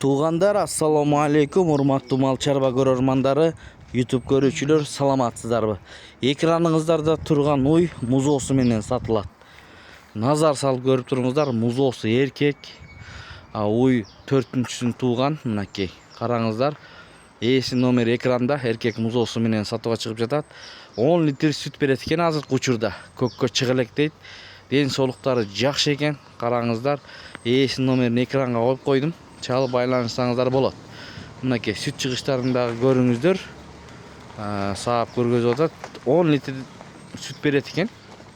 Туғандар, ассаламу алейкум, урматтуу мал чарба көрөрмандары, YouTube көрүүчүлөр, саламатсыздарбы? Экраныңыздарда турган уй музоосу менен сатылат. Назар салып көрүп туруңуздар, музоосу эркек. Уй 4-сүн тууган, мынакей. Караңыздар. Ээси номер экранда, эркек музоосу менен сатууга чыгып жатат. 10 литр сүт берет экен азыркы учурда. Көккө чыга электейт. Ден соолуктары жакшы экен. Караңыздар. Ээси номерин экранга коюп койдум. Чалып байланышсаңыздар болот. Мынакей сүт чыгыштарын дагы көрүңүздөр. Саап көргөзүп атат. 10 литр сүт берет экен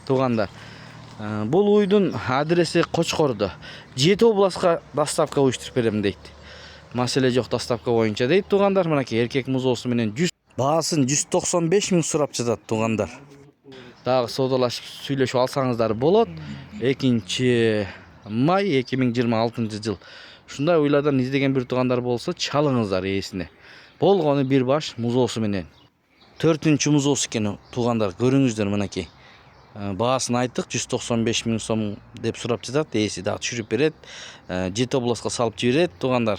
туугандар. Бул уйдун адреси Кочкордо. 7 областка доставка уюштуруп берем дейт. Маселе жок, доставка боюнча дейт туугандар. Мынакей эркек музоосу менен баасын 195 миң сурап жатат туугандар. Дагы соодалашып сүйлөшүп алсаңыздар болот. 2-май 2026 жыл. Ушундай уйлардан издеген бир туугандар болсо, чалыңыздар ээсине. Болгону бир баш музоосу менен. 4-чү музоосу экен туугандар, көрүңүздөр мынакей. Баасын айттык, 195 миң сом деп сурап жатат. Ээси дагы түшүрүп берет. 7 областка салып жиберет туугандар.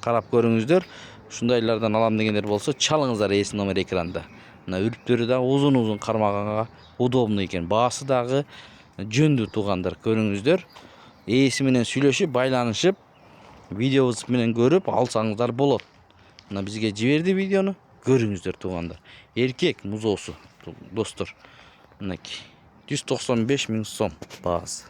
Карап көрүңүздөр. Ушундайлардан алам дегендер болсо, чалыңыздар ээси номер экранда. Мына үрүптөрү да узун кармаганга удобный экен. Баасы дагы жөндүү туугандар, көрүңүздөр. Ээси менен сүйлөшүп, байланышып, видеобуз менен көрүп алсаңыздар болот. Мына бизге жиберди видеону, көрүңүздөр туугандар. Эркек музоосу достор. Мынакей 195 миң сом баасы.